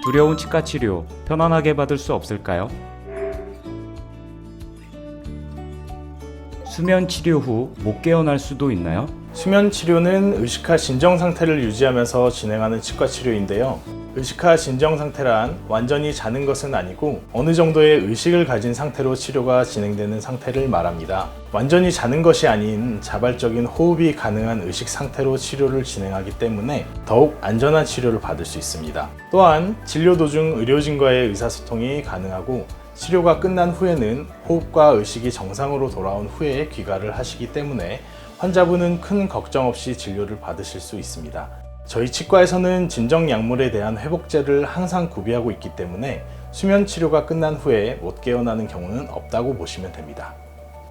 두려운 치과 치료 편안하게 받을 수 없을까요? 수면 치료 후 못 깨어날 수도 있나요? 수면 치료는 의식하 진정 상태를 유지하면서 진행하는 치과 치료인데요. 의식하 진정 상태란 완전히 자는 것은 아니고 어느 정도의 의식을 가진 상태로 치료가 진행되는 상태를 말합니다. 완전히 자는 것이 아닌 자발적인 호흡이 가능한 의식 상태로 치료를 진행하기 때문에 더욱 안전한 치료를 받을 수 있습니다. 또한 진료 도중 의료진과의 의사소통이 가능하고 치료가 끝난 후에는 호흡과 의식이 정상으로 돌아온 후에 귀가를 하시기 때문에 환자분은 큰 걱정 없이 진료를 받으실 수 있습니다. 저희 치과에서는 진정 약물에 대한 회복제를 항상 구비하고 있기 때문에 수면 치료가 끝난 후에 못 깨어나는 경우는 없다고 보시면 됩니다.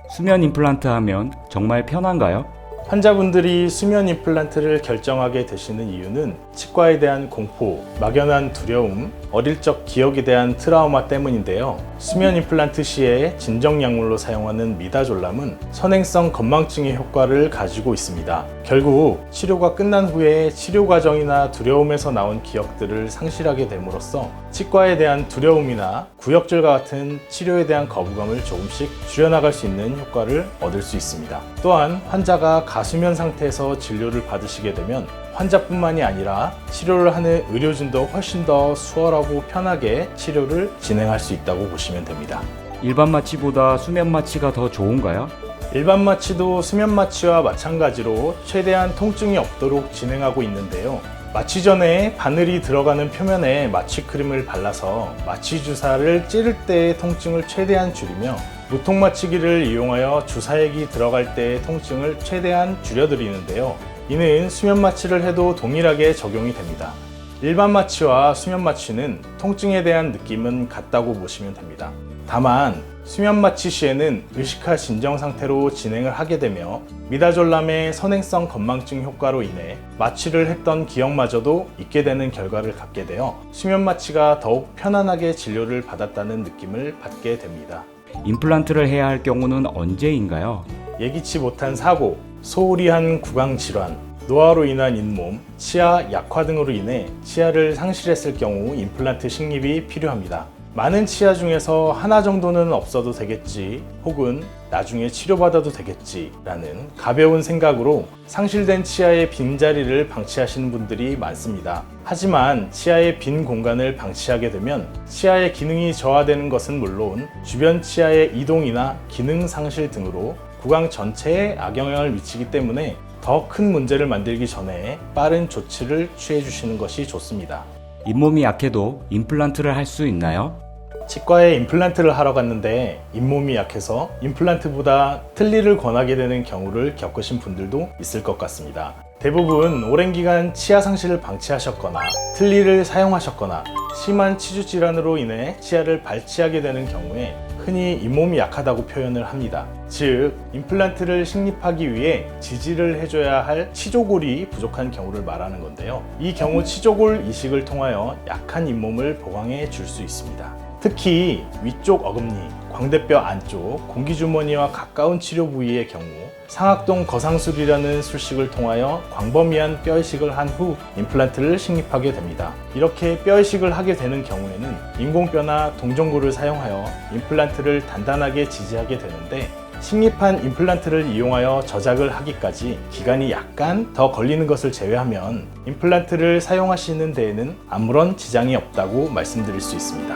수면 임플란트 하면 정말 편한가요? 환자분들이 수면 임플란트를 결정하게 되시는 이유는 치과에 대한 공포, 막연한 두려움, 어릴 적 기억에 대한 트라우마 때문인데요. 수면 임플란트 시에 진정 약물로 사용하는 미다졸람은 선행성 건망증의 효과를 가지고 있습니다. 결국 치료가 끝난 후에 치료 과정이나 두려움에서 나온 기억들을 상실하게 됨으로써 치과에 대한 두려움이나 구역질과 같은 치료에 대한 거부감을 조금씩 줄여나갈 수 있는 효과를 얻을 수 있습니다. 또한 환자가 가수면 상태에서 진료를 받으시게 되면 환자뿐만이 아니라 치료를 하는 의료진도 훨씬 더 수월하고 편하게 치료를 진행할 수 있다고 보시면 됩니다. 일반 마취보다 수면 마취가 더 좋은가요? 일반 마취도 수면 마취와 마찬가지로 최대한 통증이 없도록 진행하고 있는데요. 마취 전에 바늘이 들어가는 표면에 마취 크림을 발라서 마취 주사를 찌를 때의 통증을 최대한 줄이며 무통 마취기를 이용하여 주사액이 들어갈 때의 통증을 최대한 줄여드리는데요. 이는 수면 마취를 해도 동일하게 적용이 됩니다. 일반 마취와 수면 마취는 통증에 대한 느낌은 같다고 보시면 됩니다. 다만 수면 마취 시에는 의식하 진정 상태로 진행을 하게 되며 미다졸람의 선행성 건망증 효과로 인해 마취를 했던 기억마저도 잊게 되는 결과를 갖게 되어 수면 마취가 더욱 편안하게 진료를 받았다는 느낌을 받게 됩니다. 임플란트를 해야 할 경우는 언제인가요? 예기치 못한 사고, 소홀히 한 구강 질환, 노화로 인한 잇몸, 치아 약화 등으로 인해 치아를 상실했을 경우 임플란트 식립이 필요합니다. 많은 치아 중에서 하나 정도는 없어도 되겠지, 혹은 나중에 치료받아도 되겠지 라는 가벼운 생각으로 상실된 치아의 빈자리를 방치하시는 분들이 많습니다. 하지만 치아의 빈 공간을 방치하게 되면 치아의 기능이 저하되는 것은 물론 주변 치아의 이동이나 기능 상실 등으로 구강 전체에 악영향을 미치기 때문에 더 큰 문제를 만들기 전에 빠른 조치를 취해 주시는 것이 좋습니다. 잇몸이 약해도 임플란트를 할 수 있나요? 치과에 임플란트를 하러 갔는데 잇몸이 약해서 임플란트보다 틀니를 권하게 되는 경우를 겪으신 분들도 있을 것 같습니다. 대부분 오랜 기간 치아 상실을 방치하셨거나 틀니를 사용하셨거나 심한 치주 질환으로 인해 치아를 발치하게 되는 경우에 흔히 잇몸이 약하다고 표현을 합니다. 즉, 임플란트를 식립하기 위해 지지를 해줘야 할 치조골이 부족한 경우를 말하는 건데요. 이 경우 치조골 이식을 통하여 약한 잇몸을 보강해 줄 수 있습니다. 특히 위쪽 어금니, 광대뼈 안쪽, 공기주머니와 가까운 치료 부위의 경우 상악동 거상술이라는 술식을 통하여 광범위한 뼈이식을 한 후 임플란트를 식립하게 됩니다. 이렇게 뼈이식을 하게 되는 경우에는 인공뼈나 동종골을 사용하여 임플란트를 단단하게 지지하게 되는데 식립한 임플란트를 이용하여 저작을 하기까지 기간이 약간 더 걸리는 것을 제외하면 임플란트를 사용하시는 데에는 아무런 지장이 없다고 말씀드릴 수 있습니다.